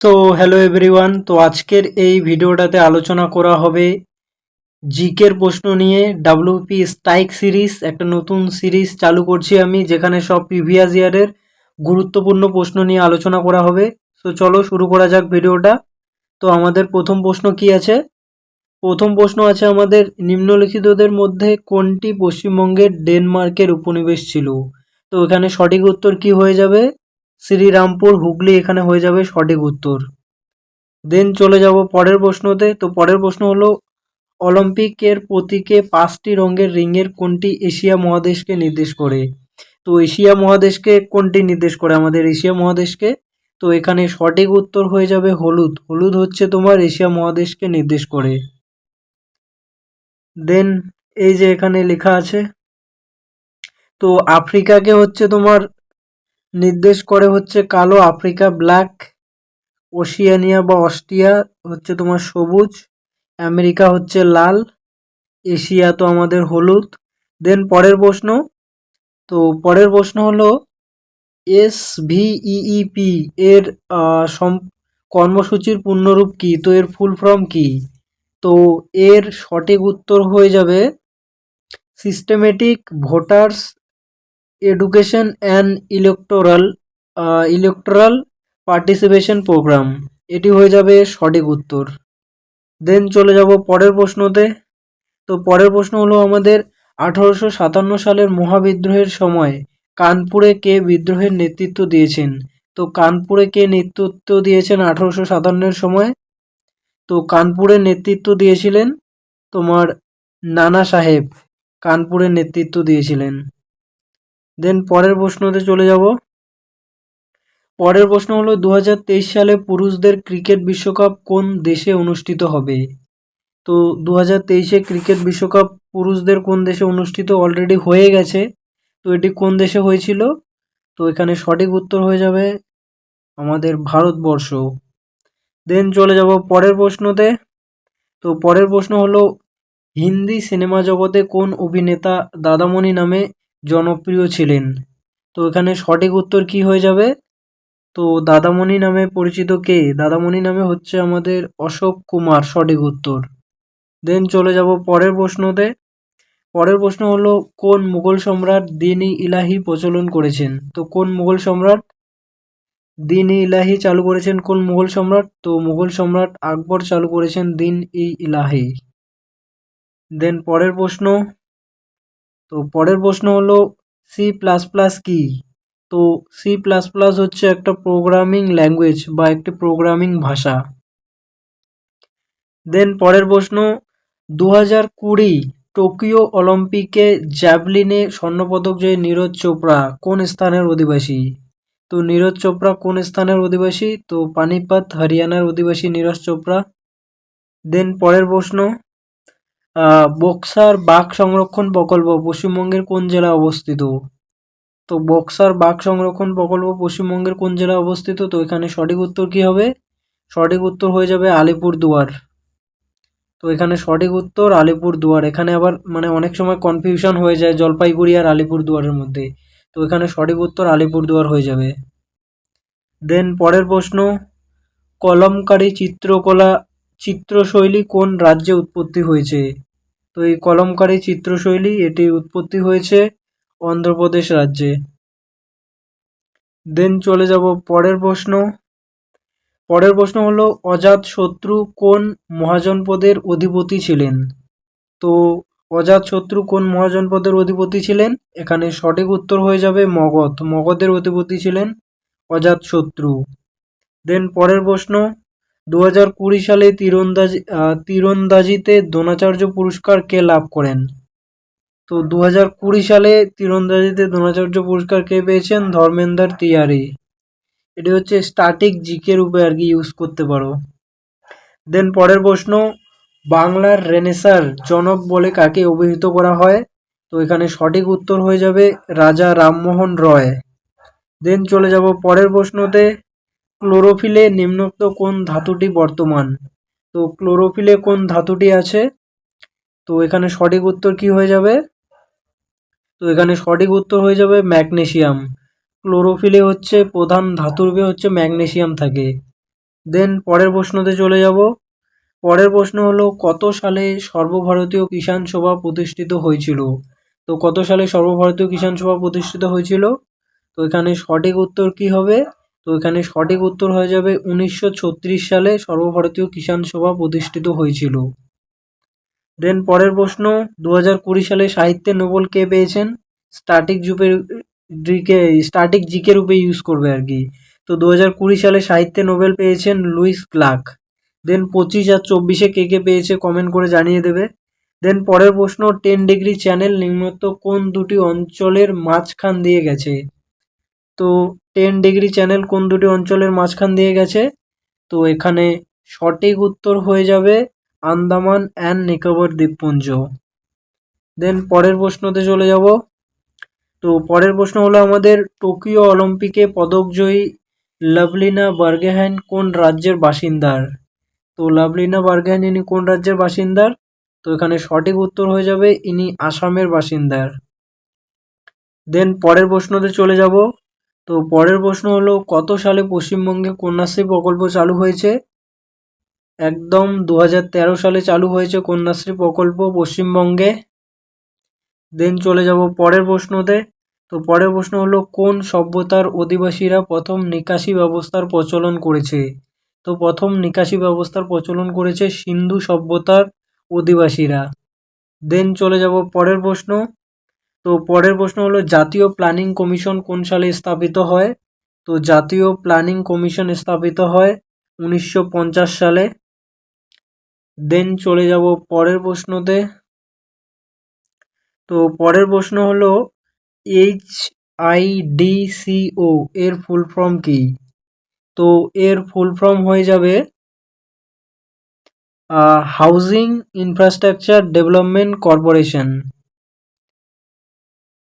তো hello everyone, তো আজকের এই ভিডিওটাতে আলোচনা করা হবে জিকের প্রশ্ন নিয়ে। ডাব্লিউপি স্ট্রাইক সিরিজ একটা নতুন সিরিজ চালু করছি আমি, যেখানে সব প্রিভিয়াস ইয়ারের গুরুত্বপূর্ণ প্রশ্ন নিয়ে আলোচনা করা হবে। তো চলো শুরু করা যাক ভিডিওটা। তো আমাদের প্রথম প্রশ্ন কি আছে? প্রথম প্রশ্ন আছে আমাদের, নিম্নলিখিতদের মধ্যে কোনটি পশ্চিমবঙ্গের ডেনমার্কের উপনিবেশ ছিল? তো এখানে সঠিক উত্তর কি হয়ে যাবে? শ্রীরামপুর হুগলি এখানে হয়ে যাবে সঠিক উত্তর। দেন চলে যাব পরের প্রশ্নতে। তো পরের প্রশ্ন হলো, অলিম্পিকের প্রতীকে পাঁচটি রঙের রিংয়ের কোনটি এশিয়া মহাদেশকে নির্দেশ করে? তো এশিয়া মহাদেশকে কোনটি নির্দেশ করে আমাদের এশিয়া মহাদেশকে? তো এখানে সঠিক উত্তর হয়ে যাবে হলুদ। হলুদ হচ্ছে তোমার এশিয়া মহাদেশকে নির্দেশ করে। দেন এই যে এখানে লেখা আছে, তো আফ্রিকাকে হচ্ছে তোমার নির্দেশ করে হচ্ছে কালো, আফ্রিকা ব্ল্যাক, ওশিয়ানিয়া বা অস্ট্রিয়া হচ্ছে তোমার সবুজ, আমেরিকা হচ্ছে লাল, এশিয়া তো আমাদের হলুদ। দেন পরের প্রশ্ন। তো পরের প্রশ্ন হলো, SVEEP এর কর্মসূচির পূর্ণরূপ কি? তো এর ফুল ফর্ম কি? তো এর সঠিক উত্তর হয়ে যাবে systematic voters education and electoral participation program. এটি হয়ে যাবে সঠিক উত্তর। দেন চলে যাব পরের প্রশ্নতে। তো পরের প্রশ্ন হলো আমাদের, 1857 সালের মহাবিদ্রোহের সময় কানপুরে কে বিদ্রোহের নেতৃত্ব দিয়েছেন? তো কানপুরে কে নেতৃত্ব দিয়েছেন 1857-এর সময়? তো কানপুরের নেতৃত্ব দিয়েছিলেন তোমার নানা সাহেব, কানপুরের নেতৃত্ব দিয়েছিলেন। দেন পরের প্রশ্নতে চলে যাব। পরের প্রশ্ন হলো, 2023 সালে পুরুষদের ক্রিকেট বিশ্বকাপ কোন দেশে অনুষ্ঠিত হবে? তো 2023-এ ক্রিকেট বিশ্বকাপ পুরুষদের কোন দেশে অনুষ্ঠিত অলরেডি হয়ে গেছে। তো এটি কোন দেশে হয়েছিল? তো এখানে সঠিক উত্তর হয়ে যাবে আমাদের ভারতবর্ষ। দেন চলে যাব পরের প্রশ্নতে। তো পরের প্রশ্ন হলো, হিন্দি সিনেমা জগতে কোন অভিনেতা দাদামণি নামে জনপ্রিয় ছিলেন? তো এখানে সঠিক উত্তর কি হয়ে যাবে? তো দাদামণি নামে পরিচিত কে? দাদামণি নামে হচ্ছে আমাদের অশোক কুমার, সঠিক উত্তর। দেন চলে যাব পরের প্রশ্নতে। পরের প্রশ্ন হলো, কোন মুঘল সম্রাট দিন-ই ইলাহি প্রচলন করেছেন? তো কোন মুঘল সম্রাট দিন-ই ইলাহি চালু করেছেন? কোন মুঘল সম্রাট? তো মুঘল সম্রাট আকবর চালু করেছেন দিন-ই ইলাহি। দেন পরের প্রশ্ন। তো পরের প্রশ্ন হলো, সি প্লাস প্লাস কি? তো সি প্লাস প্লাস হচ্ছে একটা প্রোগ্রামিং ল্যাঙ্গুয়েজ বা একটি প্রোগ্রামিং ভাষা। দেন পরের প্রশ্ন, 2020 টোকিও অলিম্পিকে জ্যাভলিনে স্বর্ণপদক জয়ী নীরজ চোপড়া কোন স্থানের অধিবাসী? তো নীরজ চোপড়া কোন স্থানের অধিবাসী? তো পানিপত হরিয়ানার অধিবাসী নীরজ চোপড়া। দেন পরের প্রশ্ন, বক্সার বাঘ সংরক্ষণ প্রকল্প পশ্চিমবঙ্গের কোন জেলায় অবস্থিত? তো বক্সার বাঘ সংরক্ষণ প্রকল্প পশ্চিমবঙ্গের কোন জেলায় অবস্থিত? তো এখানে সঠিক উত্তর কি হবে? সঠিক উত্তর হয়ে যাবে আলিপুরদুয়ার। তো এখানে সঠিক উত্তর আলিপুরদুয়ার। এখানে আবার মানে অনেক সময় কনফিউশন হয়ে যায় জলপাইগুড়ি আর আলিপুরদুয়ারের মধ্যে। তো এখানে সঠিক উত্তর আলিপুরদুয়ার হয়ে যাবে। দেন পরের প্রশ্ন, কলমকারী চিত্রশৈলী কোন রাজ্যে উৎপত্তি হয়েছে? তো এই কলমকারী চিত্রশৈলী এটি উৎপত্তি হয়েছে অন্ধ্রপ্রদেশ রাজ্যে। দেন চলে যাব পরের প্রশ্ন। পরের প্রশ্ন হলো, অজাতশত্রু কোন মহাজনপদের অধিপতি ছিলেন? তো অজাতশত্রু কোন মহাজনপদের অধিপতি ছিলেন? এখানে সঠিক উত্তর হয়ে যাবে মগধ। মগধের অধিপতি ছিলেন অজাতশত্রু। দেন পরের প্রশ্ন, 2020 সালে তীরন্দাজিতে দ্রোণাচার্য পুরস্কার কে লাভ করেন? তো 2020 সালে তীরন্দাজিতে দ্রোণাচার্য পুরস্কার কে পেয়েছেন? ধর্মেন্দ্র তিওয়ারি। এটি হচ্ছে স্ট্যাটিক জিকে রূপে আর কি ইউজ করতে পারো। দেন পরের প্রশ্ন, বাংলার রেনেসাঁর জনক বলে কাকে অভিহিত করা হয়? তো এখানে সঠিক উত্তর হয়ে যাবে রাজা রামমোহন রয়। দেন চলে যাব পরের প্রশ্নতে, ক্লোরোফিলে নিম্নোক্ত কোন ধাতুটি বর্তমান? তো ক্লোরোফিলে কোন ধাতুটি আছে? তো এখানে সঠিক উত্তর কি হয়ে যাবে? তো এখানে সঠিক উত্তর হয়ে যাবে ম্যাগনেসিয়াম। ক্লোরোফিলে হচ্ছে প্রধান ধাতুরূপে হচ্ছে ম্যাগনেসিয়াম থাকে। দেন পরের প্রশ্নতে চলে যাব। পরের প্রশ্ন হলো কত সালে সর্বভারতীয় কিষাণ সভা প্রতিষ্ঠিত হয়েছিল? তো কত সালে সর্বভারতীয় কিষাণ সভা প্রতিষ্ঠিত হয়েছিল? তো এখানে সঠিক উত্তর কি হবে? তো এখানে সঠিক উত্তর হয়ে যাবে 1936 সালে সর্বভারতীয় কিষাণ সভা প্রতিষ্ঠিত হয়েছিল। দেন পরের প্রশ্ন, 2020 সালে সাহিত্যে নোবেল কে পেয়েছেন? স্ট্যাটিক জিকে রূপে ইউজ করবে আর কি। তো 2020 সালে সাহিত্যে নোবেল পেয়েছেন লুইস ক্লার্ক। দেন 25 আর 24-এ কে পেয়েছে কমেন্ট করে জানিয়ে দেবে। দেন পরের প্রশ্ন, 10 ডিগ্রি চ্যানেল নিম্নোক্ত কোন দুটি অঞ্চলের মাঝখান দিয়ে গেছে? তো 10 ডিগ্রি চ্যানেল কোন দুটি অঞ্চলের মাঝখান দিয়ে গেছে? তো এখানে সঠিক উত্তর হয়ে যাবে আন্দামান অ্যান্ড নিকোবর দ্বীপপুঞ্জ। দেন পরের প্রশ্নতে চলে যাব। তো পরের প্রশ্ন হলো আমাদের টোকিও অলিম্পিকে পদকজয়ী লাভলিনা বার্গেহাইন কোন রাজ্যের বাসিন্দার? তো লাভলিনা বার্গেহাইন ইনি কোন রাজ্যের বাসিন্দার? তো এখানে সঠিক উত্তর হয়ে যাবে ইনি আসামের বাসিন্দার। দেন পরের প্রশ্নতে চলে যাব। তো পরের প্রশ্ন হলো কত সালে পশ্চিমবঙ্গে কন্যাশ্রী প্রকল্প চালু হয়েছে? একদম 2013 সালে চালু হয়েছে কন্যাশ্রী প্রকল্প পশ্চিমবঙ্গে। দেন চলে যাব পরের প্রশ্নতে। তো পরের প্রশ্ন হলো কোন সভ্যতার অধিবাসীরা প্রথম নিকাশি ব্যবস্থার প্রচলন করেছে? তো প্রথম নিকাশি ব্যবস্থার প্রচলন করেছে সিন্ধু সভ্যতার অধিবাসীরা। দেন চলে যাব পরের প্রশ্ন। তো পরের প্রশ্ন হলো জাতীয় প্ল্যানিং কমিশন কোন সালে স্থাপিত হয়? তো জাতীয় প্ল্যানিং কমিশন স্থাপিত হয় 1950 সালে। দেন চলে যাব পরের প্রশ্নতে। তো পরের প্রশ্ন হলো HIDCO এর ফুল ফর্ম কি? তো এর ফুল ফর্ম হয়ে যাবে হাউজিং ইনফ্রাস্ট্রাকচার ডেভেলপমেন্ট কর্পোরেশন।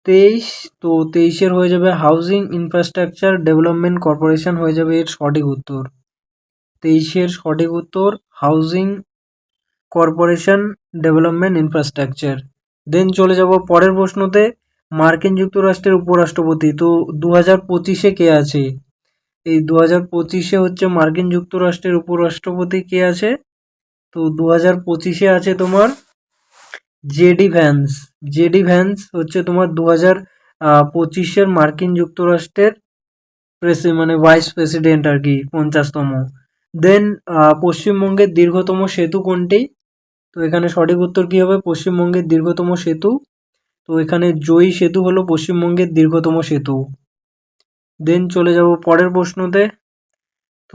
23, তো 23-এর হয়ে যাবে হাউজিং ইনফ্রাস্ট্রাকচার ডেভেলপমেন্ট কর্পোরেশন হয়ে যাবে এর সঠিক উত্তর। 23-এর সঠিক উত্তর হাউজিং কর্পোরেশন ডেভেলপমেন্ট ইনফ্রাস্ট্রাকচার। দেন চলে যাব পরের প্রশ্নতে। মার্কিন যুক্তরাষ্ট্রের উপরাষ্ট্রপতি তো 2025-এ কে আছে? এই 2025-এ হচ্ছে মার্কিন যুক্তরাষ্ট্রের উপরাষ্ট্রপতি কে আছে? তো 2025-এ আছে তোমার জেডি ভ্যান্স। জেডি ভ্যান্স হচ্ছে তোমার 2025-এর মার্কিন যুক্তরাষ্ট্রের মানে ভাইস প্রেসিডেন্ট আর কি, 50তম। দেন পশ্চিমবঙ্গের দীর্ঘতম সেতু কোনটি? তো এখানে সঠিক উত্তর কি হবে? পশ্চিমবঙ্গের দীর্ঘতম সেতু। তো এখানে জয়ী সেতু হলো পশ্চিমবঙ্গের দীর্ঘতম সেতু। দেন চলে যাব পরের প্রশ্নতে।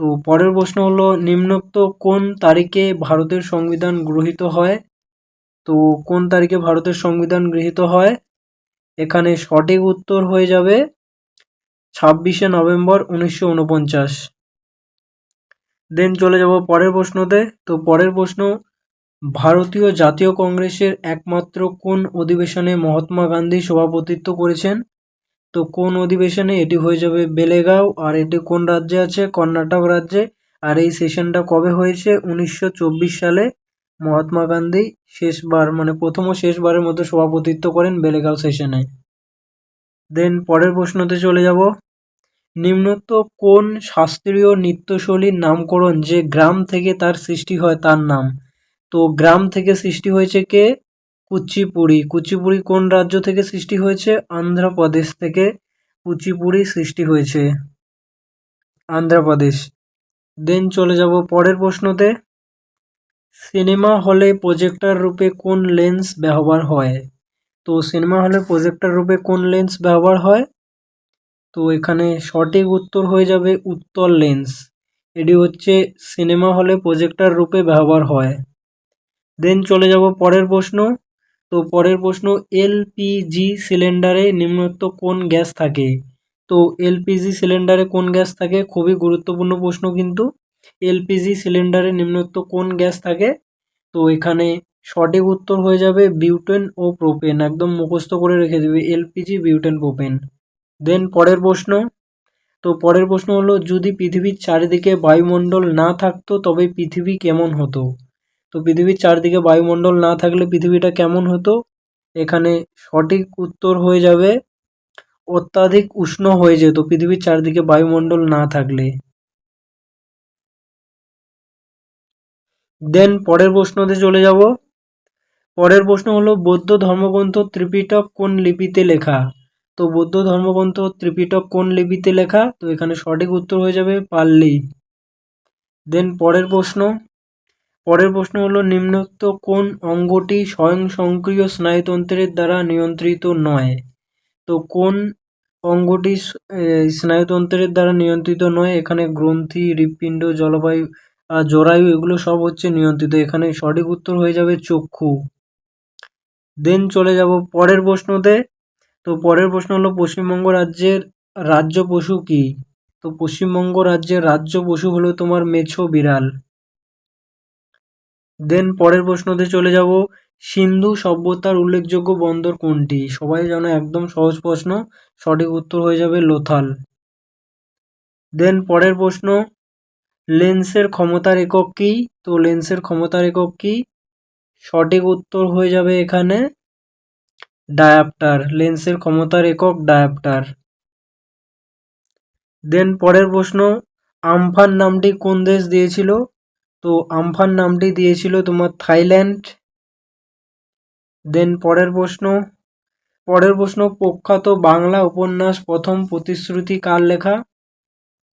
তো পরের প্রশ্ন হলো নিম্নোক্ত কোন তারিখে ভারতের সংবিধান গৃহীত হয়? তো কোন তারিখে ভারতের সংবিধান গৃহীত হয়? এখানে সঠিক উত্তর হয়ে যাবে 26শে নভেম্বর 1949। দেন চলে যাব পরের প্রশ্নতে। তো পরের প্রশ্ন, ভারতীয় জাতীয় কংগ্রেসের একমাত্র কোন অধিবেশনে মহাত্মা গান্ধী সভাপতিত্ব করেছেন? তো কোন অধিবেশনে? এটি হয়ে যাবে বেলেগাঁও। আর এটি কোন রাজ্যে আছে? কর্ণাটক রাজ্যে। আর এই সেশনটা কবে হয়েছে? 1924 সালে মহাত্মা গান্ধী শেষবার মানে প্রথম ও শেষবারের মতো সভাপতিত্ব করেন বেলেগাঁও সেশনে। দেন পরের প্রশ্নতে চলে যাব। নিম্নোক্ত কোন শাস্ত্রীয় নৃত্যশৈলীর নামকরণ যে গ্রাম থেকে তার সৃষ্টি হয় তার নাম? তো গ্রাম থেকে সৃষ্টি হয়েছে কে? কুচিপুড়ি। কুচিপুড়ি কোন রাজ্য থেকে সৃষ্টি হয়েছে? অন্ধ্রপ্রদেশ থেকে কুচিপুড়ি সৃষ্টি হয়েছে, অন্ধ্রপ্রদেশ। দেন চলে যাব পরের প্রশ্নতে। সিনেমা হলে প্রজেক্টর রূপে কোন লেন্স ব্যবহার হয়? তো সিনেমা হলে প্রজেক্টর রূপে কোন লেন্স ব্যবহার হয়? তো এখানে সঠিক উত্তর হয়ে যাবে উত্তল লেন্স। এটি হচ্ছে সিনেমা হলে প্রজেক্টর রূপে ব্যবহার হয়। দেন চলে যাব পরের প্রশ্ন। তো পরের প্রশ্ন, এলপিজি সিলিন্ডারে নিম্নোক্ত কোন গ্যাস থাকে? তো এলপিজি সিলিন্ডারে কোন গ্যাস থাকে? খুবই গুরুত্বপূর্ণ প্রশ্ন কিন্তু। এলপিজি সিলিন্ডারে নিম্নোক্ত কোন গ্যাস থাকে? তো এখানে সঠিক উত্তর হয়ে যাবে বিউটেন ও প্রোপেন। একদম মুখস্থ করে রেখে দেবে এলপিজি, বিউটেন, প্রোপেন। দেন পরের প্রশ্ন। তো পরের প্রশ্ন হলো যদি পৃথিবীর চারিদিকে বায়ুমণ্ডল না থাকতো তবে পৃথিবী কেমন হতো? তো পৃথিবীর চারদিকে বায়ুমণ্ডল না থাকলে পৃথিবীটা কেমন হতো? এখানে সঠিক উত্তর হয়ে যাবে অত্যাধিক উষ্ণ হয়ে যেত পৃথিবীর চারদিকে বায়ুমণ্ডল না থাকলে। দেন পরের প্রশ্নতে চলে যাব। পরের প্রশ্ন হলো বৌদ্ধ ধর্মগ্রন্থ ত্রিপিটক কোন লিপিতে লেখা? তো বৌদ্ধ ধর্মগ্রন্থ ত্রিপিটক কোন লিপিতে লেখা? তো এখানে সঠিক উত্তর হয়ে যাবে পারলি। দেন পরের প্রশ্ন হলো নিম্নোক্ত কোন অঙ্গটি স্বয়ংসক্রিয় স্নায়ুতন্ত্রের দ্বারা নিয়ন্ত্রিত নয়? তো কোন অঙ্গটি স্নায়ুতন্ত্রের দ্বারা নিয়ন্ত্রিত নয়? এখানে গ্রন্থি, হৃৎপিণ্ড, জলবায়ু, জরায়ু এগুলো সব হচ্ছে নিয়ন্ত্রিত। এখানে সঠিক উত্তর হয়ে যাবে চক্ষু। দেন চলে যাব পরের প্রশ্নতে। তো পরের প্রশ্ন হলো পশ্চিমবঙ্গ রাজ্যের রাজ্য পশু কি? তো পশ্চিমবঙ্গ রাজ্যের রাজ্য পশু হলো তোমার মেছো বিড়াল। দেন পরের প্রশ্নতে চলে যাব। সিন্ধু সভ্যতার উল্লেখযোগ্য বন্দর কোনটি? সবাই জানো একদম সহজ প্রশ্ন, সঠিক উত্তর হয়ে যাবে লোথাল। দেন পরের প্রশ্ন, লেন্সের ক্ষমতার একক কি? তো লেন্সের ক্ষমতার একক কি? সঠিক উত্তর হয়ে যাবে এখানে ডায়াপ্টার। লেন্সের ক্ষমতার একক ডায়াপ্টার। দেন পরের প্রশ্ন, আমফান নামটি কোন দেশ দিয়েছিল? তো আমফান নামটি দিয়েছিল তোমার থাইল্যান্ড। দেন পরের প্রশ্ন প্রখ্যাত বাংলা উপন্যাস প্রথম প্রতিশ্রুতি কার লেখা?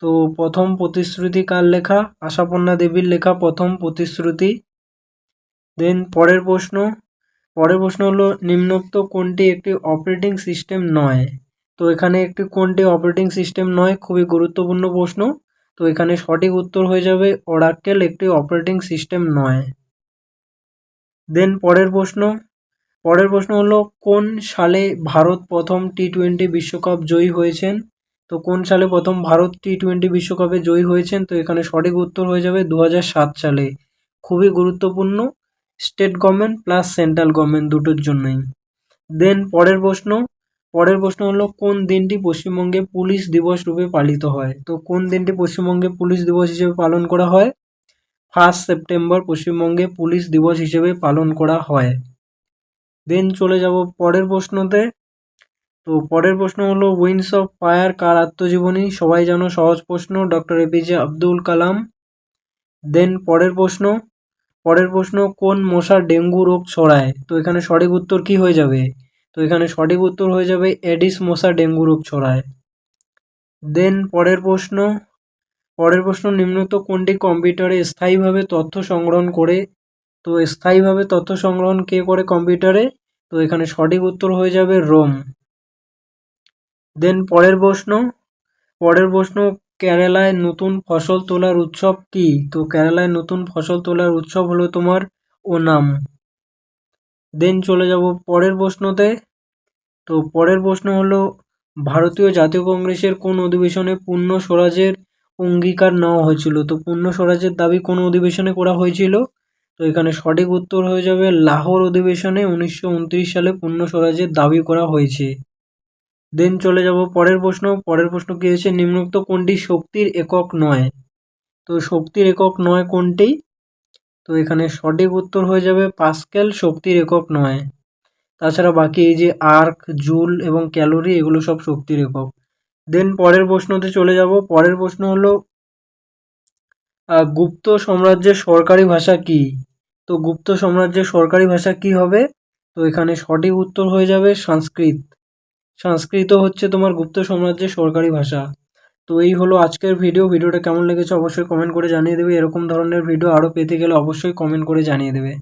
তো প্রথম প্রতিশ্রুতি কার লেখা? আশাপূর্ণা দেবীর লেখা প্রথম প্রতিশ্রুতি। দেন পরের প্রশ্ন হলো নিম্নোক্ত কোনটি একটি অপারেটিং সিস্টেম নয়? তো এখানে একটি কোনটি অপারেটিং সিস্টেম নয়, খুবই গুরুত্বপূর্ণ প্রশ্ন। তো এখানে সঠিক উত্তর হয়ে যাবে ওরাকেল একটি অপারেটিং সিস্টেম নয়। দেন পরের প্রশ্ন হলো কোন সালে ভারত প্রথম টি-20 বিশ্বকাপ জয়ী হয়েছেন? তো কোন সালে প্রথম ভারত টি-20 বিশ্বকাপে জয়ী হয়েছেন? তো এখানে সঠিক উত্তর হয়ে যাবে 2007 সালে। খুবই গুরুত্বপূর্ণ, state government plus central government দুটোর জন্যই। দেন পরের প্রশ্ন হলো কোন দিনটি পশ্চিমবঙ্গে পুলিশ দিবস রূপে পালিত হয়? তো কোন দিনটি পশ্চিমবঙ্গে পুলিশ দিবস হিসেবে পালন করা হয়? 1 সেপ্টেম্বর পশ্চিমবঙ্গে পুলিশ দিবস হিসেবে পালন করা হয়। দেন চলে যাব পরের প্রশ্নতে। তো পরের প্রশ্ন হলো উইংস অফ ফায়ার কার আত্মজীবনী? সবাই জানো সহজ প্রশ্ন, ডক্টর এপিজে আব্দুল কালাম। দেন পরের প্রশ্ন কোন মশা ডেঙ্গু রোগ ছড়ায়? তো এখানে সঠিক উত্তর কি হয়ে যাবে? তো এখানে সঠিক উত্তর হয়ে যাবে এডিস মশা ডেঙ্গু রোগ ছড়ায়। দেন পরের প্রশ্ন নিম্নোক্ত কোনটি কম্পিউটারে স্থায়ীভাবে তথ্য সংগ্রহণ করে? তো স্থায়ীভাবে তথ্য সংগ্রহণ কে করে কম্পিউটারে? তো এখানে সঠিক উত্তর হয়ে যাবে রোম। দেন পরের প্রশ্ন কেরালায় নতুন ফসল তোলার উৎসব কি? তো কেরালায় নতুন ফসল তোলার উৎসব হলো তোমার ওনাম। দেন চলে যাব পরের প্রশ্নতে। তো পরের প্রশ্ন হলো ভারতীয় জাতীয় কংগ্রেসের কোন অধিবেশনে পূর্ণ স্বরাজের অঙ্গীকার নেওয়া হয়েছিল? তো পূর্ণ স্বরাজের দাবি কোন অধিবেশনে করা হয়েছিল? তো এখানে সঠিক উত্তর হয়ে যাবে লাহোর অধিবেশনে 1929 সালে পূর্ণ স্বরাজের দাবি করা হয়েছে। দেন চলে যাব পরের প্রশ্ন কি হয়েছে নিম্নোক্ত কোনটি শক্তির একক নয়? তো শক্তির একক নয় কোনটি? তো এখানে সঠিক উত্তর হয়ে যাবে পাস্কেল শক্তির একক নয়। তাছাড়া বাকি এই যে আর্ক, জুল এবং ক্যালোরি এগুলো সব শক্তির একক। দেন পরের প্রশ্নতে চলে যাব। পরের প্রশ্ন হলো গুপ্ত সাম্রাজ্যের সরকারি ভাষা কি? তো গুপ্ত সাম্রাজ্যের সরকারি ভাষা কি হবে? তো এখানে সঠিক উত্তর হয়ে যাবে সংস্কৃত। সংস্কৃত হচ্ছে তোমার গুপ্ত সাম্রাজ্যের সরকারি ভাষা। তো এই হলো আজকের ভিডিওটা কেমন লেগেছে অবশ্যই কমেন্ট করে জানিয়ে দেবে। এরকম ধরনের ভিডিও আরও পেতে গেলে অবশ্যই কমেন্ট করে জানিয়ে দেবে।